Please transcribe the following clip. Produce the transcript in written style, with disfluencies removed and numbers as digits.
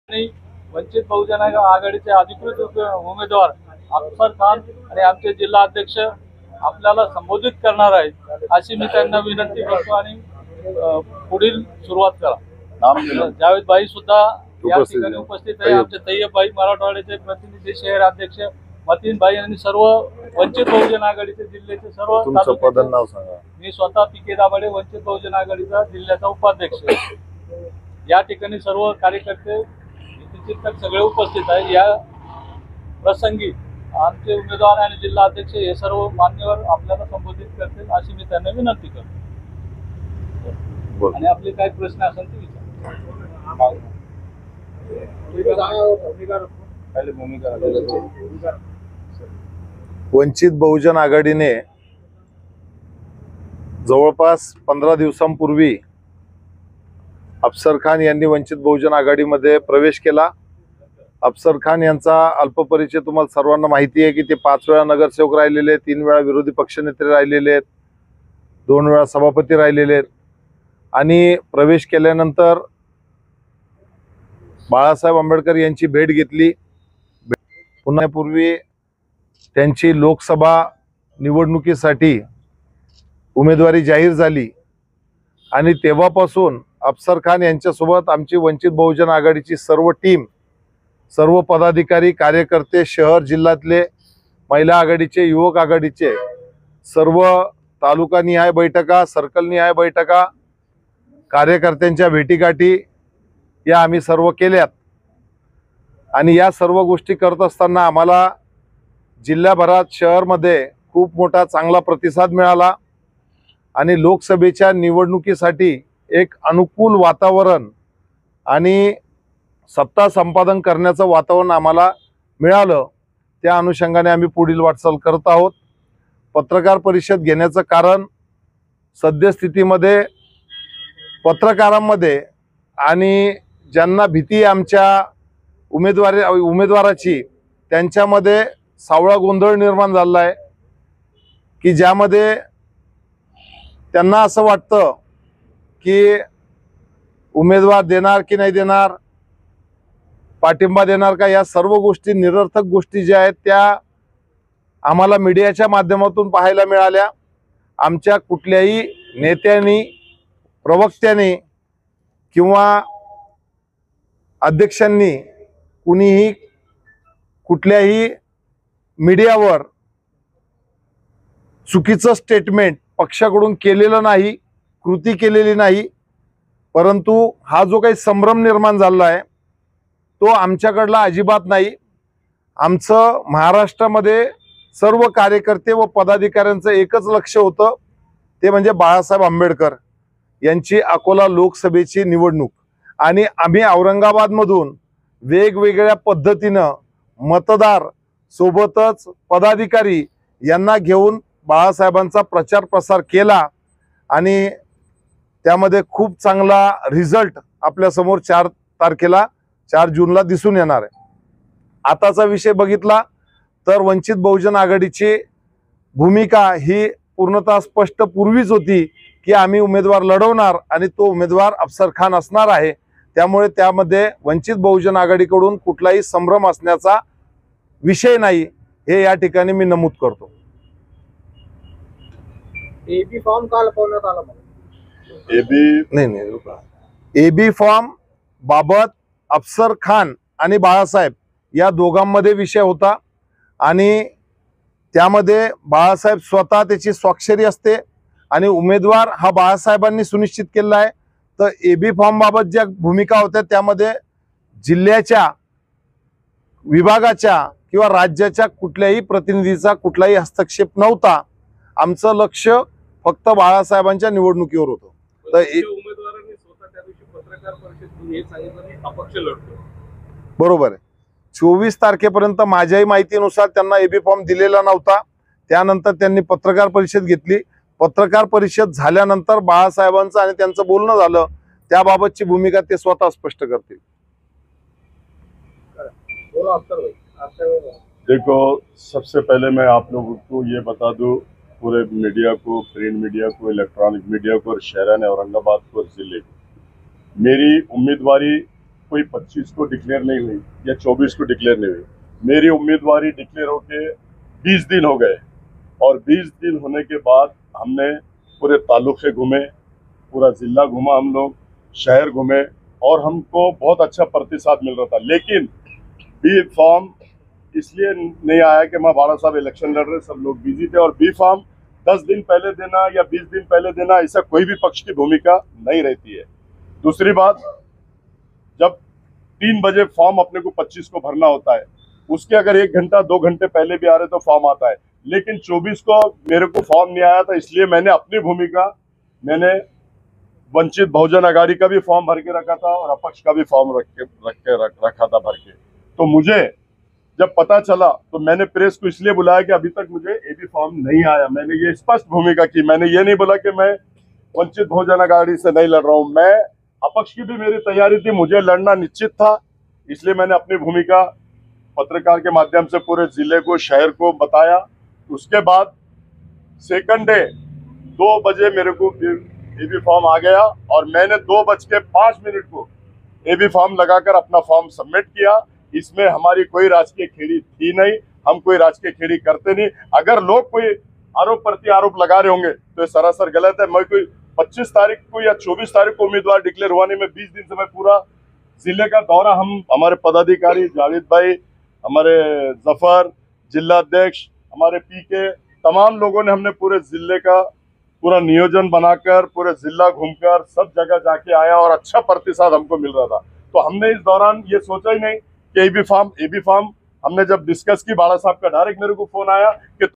आणि वंचित बहुजन आघाडीचे अधिकृत उमेदवार अफसर खान आणि आमचे जिल्हा अध्यक्ष आपल्याला संबोधित करणार आहेत, अशी मी त्यांना विनंती करतो आणि पुढील सुरुवात करा। जावेद भाई सुद्धा या ठिकाणी उपस्थित आहे, आमचे तय्यब भाई मराठवाड्याचे प्रतिनिधी शहर अध्यक्ष मतीन भाई आणि सर्व वंचित बहुजन आघाडीचे जिल्ह्याचे सर्व पद नाव सांगा। मी स्वतः पीके दाभाडे वंचित बहुजन आघाडीचा जिल्ह्याचा उपाध्यक्ष। या ठिकाणी सर्व कार्यकर्ते चिंतक सगळे उपस्थित आहे। या प्रसंगी आमचे उमेदवार आणि जिल्हा अध्यक्ष हे सर्व मान्यवर आपल्याला संबोधित करतील, अशी मी त्यांना विनंती करतो। आणि आपले काही प्रश्न असेल ते विचारा। वंचित बहुजन आघाडीने जवळपास 15 दिवसांपूर्वी अफसर खान यांनी वंचित बहुजन आघाडीमध्ये प्रवेश केला। अफसर खान यांचा अल्पपरिचय तुम्हाला सर्वांना माहिती आहे की ते 5 वेळा नगरसेवक राहिलेले आहेत, 3 वेळा विरोधी पक्षनेते राहिलेले आहेत, 2 वेळा सभापती राहिलेले आहेत। आणि प्रवेश केल्यानंतर बाळासाहेब आंबेडकर यांची भेट घेतली। पुन्हा पूर्वी त्यांची लोकसभा निवडणुकीसाठी उमेदवारी जाहीर झाली आणि तेव्हापासून अफसर खान यांच्यासोबत आमची वंचित बहुजन आघाडीची सर्व टीम, सर्व पदाधिकारी, कार्यकर्ते, शहर जिल्ह्यातले, महिला आघाडीचे, युवक आघाडीचे सर्व तालुकानिहाय बैठका, सर्कलनिहाय बैठका, कार्यकर्त्यांच्या भेटीगाठी या आम्ही सर्व केल्यात। आणि या सर्व गोष्टी करत असताना आम्हाला जिल्ह्याभरात, शहरमध्ये खूप मोठा चांगला प्रतिसाद मिळाला आणि लोकसभेच्या निवडणुकीसाठी एक अनुकूल वातावरण आणि सत्ता संपादन करण्याचं वातावरण आम्हाला मिळालं। त्या अनुषंगाने आम्ही पुढील वाटचाल करत आहोत। पत्रकार परिषद घेण्याचं कारण सद्यस्थितीमध्ये पत्रकारांमध्ये आणि ज्यांना भीती आमच्या उमेदवाराची त्यांच्यामध्ये सावळा गोंधळ निर्माण झाला आहे की ज्यामध्ये त्यांना असं वाटतं की उमेदवार देणार की नाही देणार, पाठिंबा देणार का, या सर्व गोष्टी निरर्थक गोष्टी ज्या आहेत त्या आम्हाला मीडियाच्या माध्यमातून पाहायला मिळाल्या। आमच्या कुठल्याही नेत्यांनी, प्रवक्त्यांनी किंवा अध्यक्षांनी कुणीही कुठल्याही मीडियावर चुकीचं स्टेटमेंट पक्षाकडून केलेलं नाही, कृती केलेली नाही। परंतु हा जो काही संभ्रम निर्माण झाला आहे तो आमच्याकडला अजिबात नाही। आमचं महाराष्ट्रामध्ये सर्व कार्यकर्ते व पदाधिकाऱ्यांचं एकच लक्ष होतं, ते म्हणजे बाळासाहेब आंबेडकर यांची अकोला लोकसभेची निवडणूक। आणि आम्ही औरंगाबादमधून वेगवेगळ्या पद्धतीनं मतदार सोबतच पदाधिकारी यांना घेऊन बाळासाहेबांचा प्रचार प्रसार केला आणि त्यामध्ये खूप चांगला रिझल्ट आपल्यासमोर 4 जूनला दिसून येणार आहे। आताचा विषय बघितला तर वंचित बहुजन आघाडीची भूमिका ही पूर्णतः स्पष्ट पूर्वीच होती की आम्ही उमेदवार लढवणार आणि तो उमेदवार अफसर खान असणार आहे। त्यामुळे त्यामध्ये वंचित बहुजन आघाडीकडून कुठलाही संभ्रम असण्याचा विषय नाही, हे या ठिकाणी मी नमूद करतो। एबी फॉर्म का लपवण्यात आला? एबी फॉर्म बाबत अफसर खान आणि बाळासाहेब या दोघांमध्ये विषय होता आणि त्यामध्ये बाळासाहेब स्वतः त्याची स्वाक्षरी असते आणि उमेदवार हा बाळासाहेबांनी सुनिश्चित केला आहे। तर एबी फॉर्म बाबत ज्या भूमिका होत्या त्यामध्ये जिल्ह्याच्या, विभागाच्या किंवा राज्याच्या कुठल्याही प्रतिनिधीचा कुठलाही हस्तक्षेप नव्हता। आमचं लक्ष फक्त बाळासाहेबांच्या निवडणुकीवर होतं। तर उमेदवारांनी स्वतः त्या दिवशी पत्रकार परिषदेत हे सांगितलं की अपक्ष लढतो, बरोबर आहे। 24 तारखेपर्यंत माझ्याही माहितीनुसार त्यांना एबी फॉर्म दिलेला नव्हता। त्यानंतर त्यांनी पत्रकार परिषद घेतली। पत्रकार परिषद झाल्यानंतर बाळासाहेबांचं आणि त्यांचं बोलणं झालं, त्याबाबतची भूमिका ते स्वतः स्पष्ट करतील। देखो, सबसे पहले मैं आप लोगों को ये बता दूं, पूरे मीडिया को, प्रिंट मीडिया को, इलेक्ट्रॉनिक मीडिया को और शहर औरंगाबाद को, जिले को, मेरी उम्मीदवारी कोई 25 को डिक्लेयर नहीं हुई या 24 को डिक्लेयर नहीं हुई। मेरी उम्मीदवारी डिक्लेयर होके 20 दिन हो गए और 20 दिन होने के बाद हमने पूरे तालुके घूमे, पूरा जिला घूमा, हम लोग शहर घूमे और हमको बहुत अच्छा प्रतिसाद मिल रहा था। लेकिन बी फॉर्म इसलिए नहीं आया कि महाबाड़ा साहब इलेक्शन लड़ रहे, सब लोग बिजी थे। और बी फॉर्म 10 दिन पहले देना या 20 दिन पहले देना, ऐसा कोई भी पक्ष की भूमिका नहीं रहती है। दूसरी बात, जब 3 बजे फॉर्म अपने को 25 को भरना होता है, उसके अगर 1 घंटा 2 घंटे पहले भी आ रहे तो फॉर्म आता है। लेकिन 24 को मेरे को फॉर्म नहीं आया था, इसलिए मैंने अपनी भूमिका, मैंने वंचित बहुजन अघाड़ी का भी फॉर्म भर के रखा था और अपक्ष का भी फॉर्म रखा था भर के। तो मुझे जब पता चला तो मैंने प्रेस को इसलिए बुलाया कि अभी तक मुझे एबी फॉर्म नहीं आया। मैंने ये स्पष्ट भूमिका की, मैंने ये नहीं बोला कि मैं वंचित बहुजन अघाड़ी से नहीं लड़ रहा हूं। मैं अपक्ष की भी मेरी तैयारी थी, मुझे लड़ना निश्चित था, इसलिए मैंने अपनी भूमिका पत्रकार के माध्यम से पूरे जिले को, शहर को बताया। उसके बाद सेकंड डे 2 बजे मेरे को एबी फॉर्म आ गया और मैंने 2:05 को एबी फॉर्म लगाकर अपना फॉर्म सबमिट किया। इसमें हमारी कोई राजकीय खेड़ी थी नहीं, हम कोई राजकीय खेड़ी करते नहीं। अगर लोग कोई आरोप प्रति आरोप लगा रहे होंगे तो ये सरासर गलत है। मैं कोई 25 तारीख को या 24 तारीख को उम्मीदवार डिक्लेयर हुआ नहीं। मैं 20 दिन से मैं पूरा जिले का दौरा, हम हमारे पदाधिकारी जावेद भाई, हमारे जफर, जिला अध्यक्ष, हमारे पीके, तमाम लोगों ने, हमने पूरे जिले का पूरा नियोजन बनाकर पूरे जिला घूमकर सब जगह जाके आया और अच्छा प्रतिसाद हमको मिल रहा था। तो हमने इस दौरान ये सोचा ही नहीं कि एबी फॉर्म हमने जब डिस्कस की, बाड़ा साहब का डायरेक्ट मेरे को फोन आया कि